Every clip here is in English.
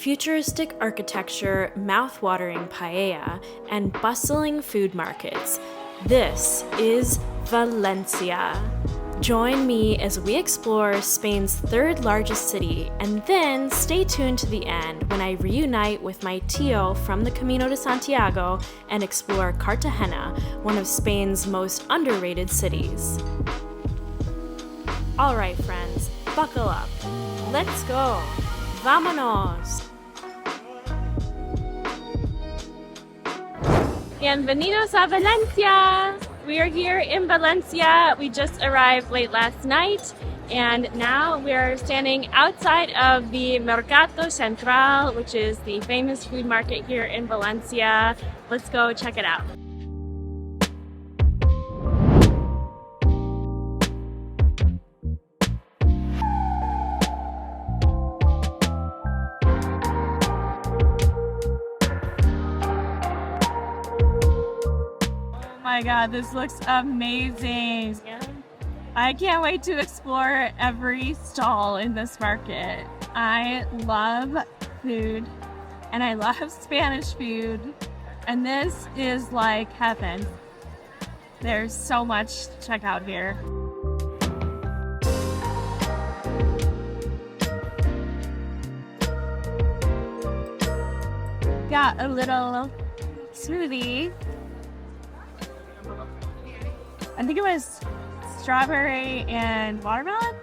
futuristic architecture, mouth-watering paella, and bustling food markets. This is Valencia. Join me as we explore Spain's third largest city, and then stay tuned to the end when I reunite with my tío from the Camino de Santiago and explore Cartagena, one of Spain's most underrated cities. All right, friends, buckle up. Let's go. Vámonos. Bienvenidos a Valencia. We are here in Valencia. We just arrived late last night, and now we are standing outside of the Mercat Central, which is the famous food market here in Valencia. Let's go check it out. Oh my god, this looks amazing. Yeah. I can't wait to explore every stall in this market. I love food and I love Spanish food, and this is like heaven. There's so much to check out here. Got a little smoothie. I think it was strawberry and watermelon.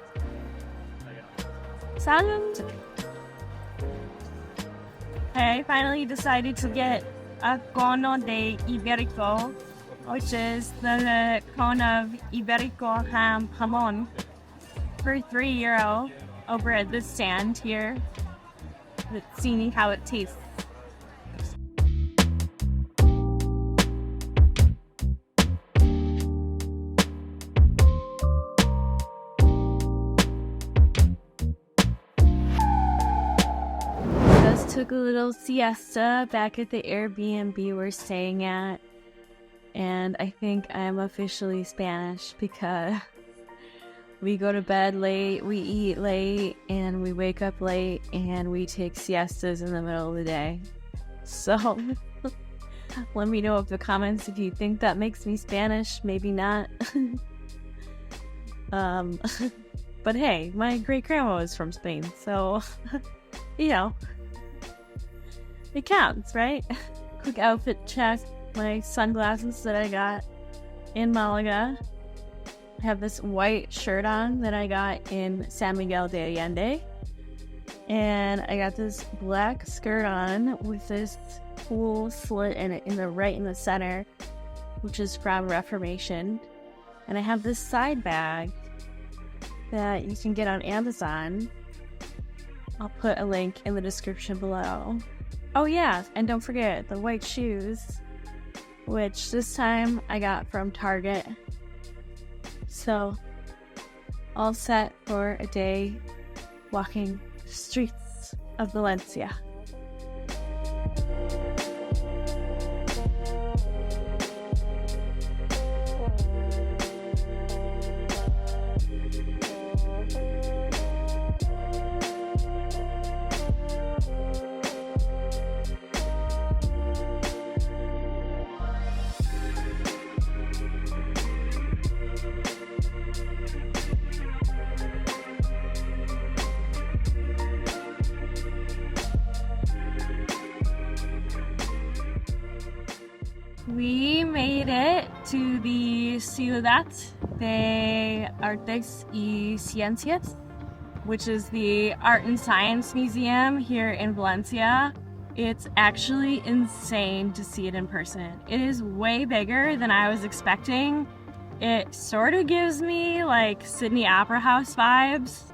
Sounds. I finally decided to get a cono de Iberico, which is the cone of Iberico jamón, for €3 over at this stand here. Let's see how it tastes. Took a little siesta back at the Airbnb we're staying at, and I think I'm officially Spanish because we go to bed late, we eat late, and we wake up late, and we take siestas in the middle of the day. So let me know in the comments if you think that makes me Spanish. Maybe not. But hey, my great grandma was from Spain, so you know, it counts, right? Quick outfit check. My sunglasses that I got in Malaga. I have this white shirt on that I got in San Miguel de Allende. And I got this black skirt on with this cool slit in it, right in the center, which is from Reformation. And I have this side bag that you can get on Amazon. I'll put a link in the description below. Oh yeah, and don't forget the white shoes, which this time I got from Target. So, all set for a day walking the streets of Valencia. We made it to the Ciutat de Artes y Ciencias, which is the Art and Science Museum here in Valencia. It's actually insane to see it in person. It is way bigger than I was expecting. It sort of gives me like Sydney Opera House vibes.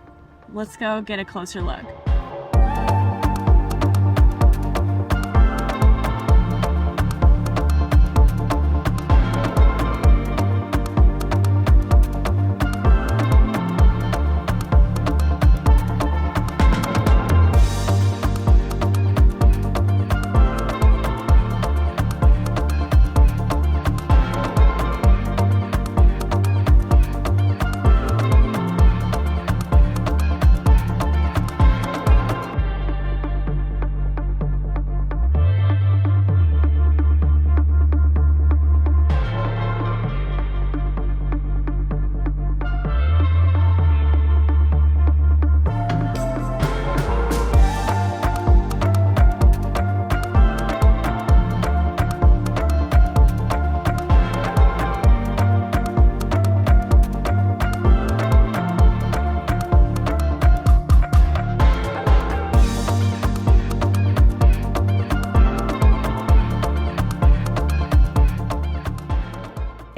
Let's go get a closer look.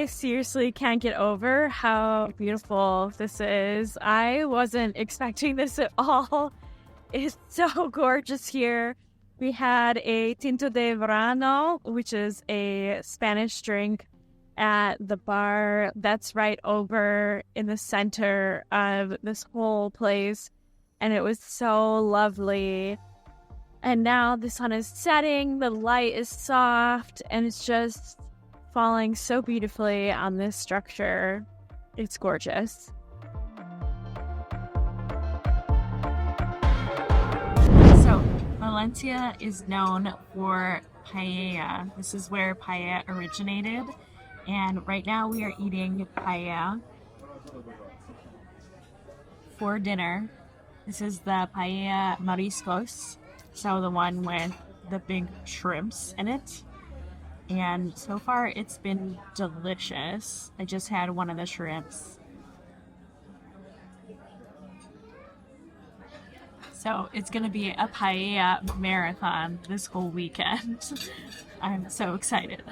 seriously can't get over how beautiful this is. I wasn't expecting this at all. It's so gorgeous here. We had a tinto de verano, which is a Spanish drink, at the bar that's right over in the center of this whole place. And it was so lovely. And now the sun is setting, the light is soft, and it's just falling so beautifully on this structure. It's gorgeous. So, Valencia is known for paella. This is where paella originated. And right now we are eating paella for dinner. This is the paella mariscos, so the one with the big shrimps in it. And so far it's been delicious. I just had one of the shrimps. So it's gonna be a paella marathon this whole weekend. I'm so excited.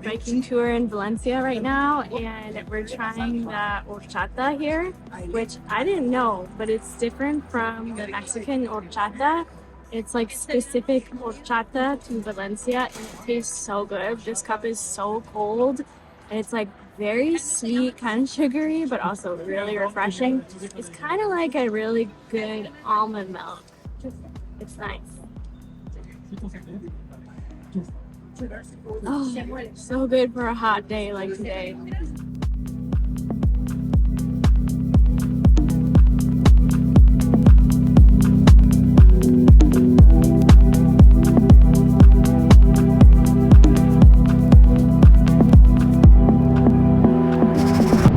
Biking tour in Valencia right now, and we're trying the horchata here, which I didn't know, but it's different from the Mexican horchata. It's like specific horchata to Valencia, and it tastes so good. This cup is so cold, and it's like very sweet, kind of sugary, but also really refreshing. It's kind of like a really good almond milk. It's nice. Oh, so good for a hot day like today.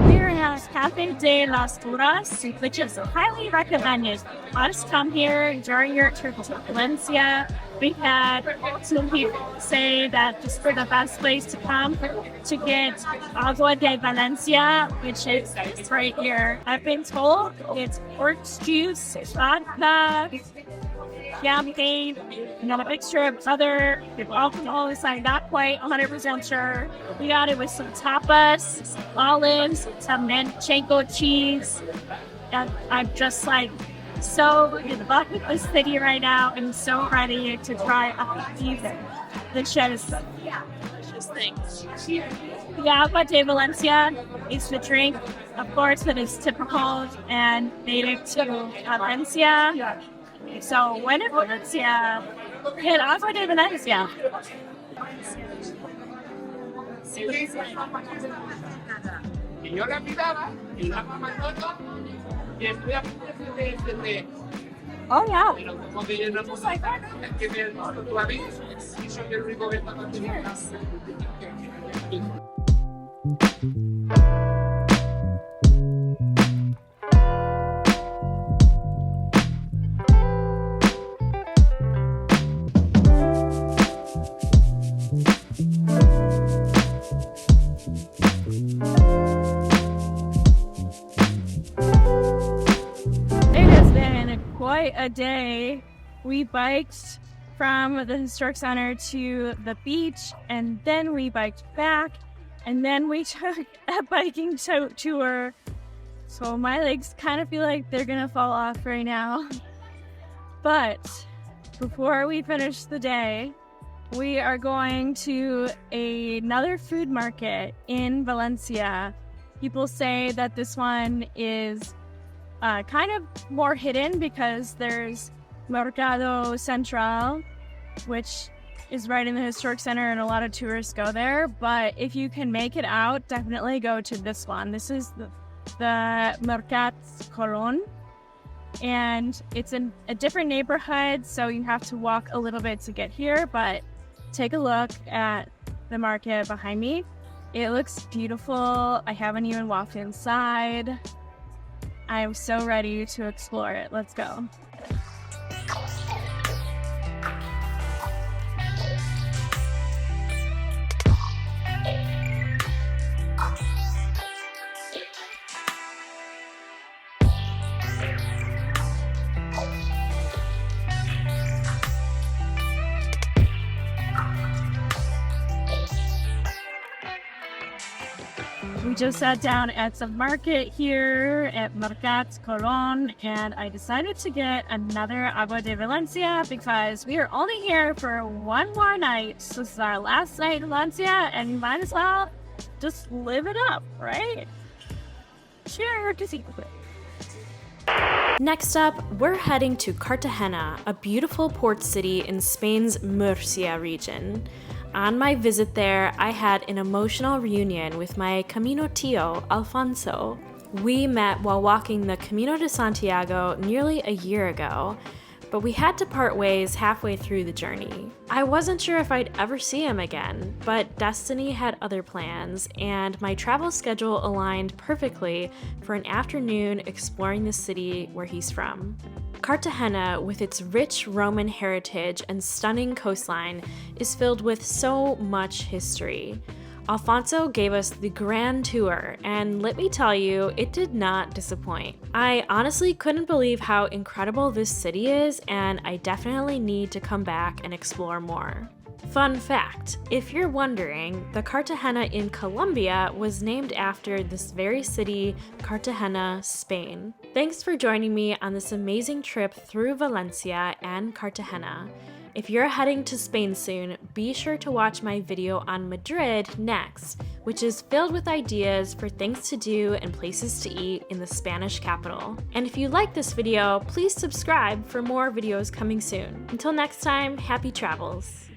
We're at Cafe de las Turas, which is highly recommended. Must come here during your trip to Valencia. We've had some people say that this is the best place to come to get Agua de Valencia, which is right here. I've been told it's orange juice, vodka, champagne, and then a mixture of other alcohols. I'm not quite 100% sure. We got it with some tapas, olives, some manchego cheese, and I'm just like so in love with this city right now. I'm so ready to try these delicious things. The Agua de Valencia is the drink, of course, that is typical and native to Valencia. So when in Valencia, hit Agua de Valencia. Y yo la miraba y la mamá y estoy a punto de entender. Oh yeah. Pero como que yo no puedo sacar, es que me tu amigo y soy el único que está contigo. Quite a day. We biked from the historic center to the beach, and then we biked back, and then we took a biking tour. So my legs kind of feel like they're gonna fall off right now. But before we finish the day, we are going to another food market in Valencia. People say that this one is kind of more hidden because there's Mercat Central, which is right in the historic center, and a lot of tourists go there. But if you can make it out, definitely go to this one. This is the Mercat de Colon, and it's in a different neighborhood, so you have to walk a little bit to get here. But take a look at the market behind me. It looks beautiful. I haven't even walked inside. I'm so ready to explore it. Let's go. We just sat down at some market here at Mercat de Colon, and I decided to get another Agua de Valencia because we are only here for one more night. This is our last night in Valencia, and we might as well just live it up, right? Cheers! Next up, we're heading to Cartagena, a beautiful port city in Spain's Murcia region. On my visit there, I had an emotional reunion with my Camino tío, Alfonso. We met while walking the Camino de Santiago nearly a year ago, but we had to part ways halfway through the journey. I wasn't sure if I'd ever see him again, but destiny had other plans, and my travel schedule aligned perfectly for an afternoon exploring the city where he's from. Cartagena, with its rich Roman heritage and stunning coastline, is filled with so much history. Alfonso gave us the grand tour, and let me tell you, it did not disappoint. I honestly couldn't believe how incredible this city is, and I definitely need to come back and explore more. Fun fact, if you're wondering, the Cartagena in Colombia was named after this very city, Cartagena, Spain. Thanks for joining me on this amazing trip through Valencia and Cartagena. If you're heading to Spain soon, be sure to watch my video on Madrid next, which is filled with ideas for things to do and places to eat in the Spanish capital. And if you like this video, please subscribe for more videos coming soon. Until next time, happy travels!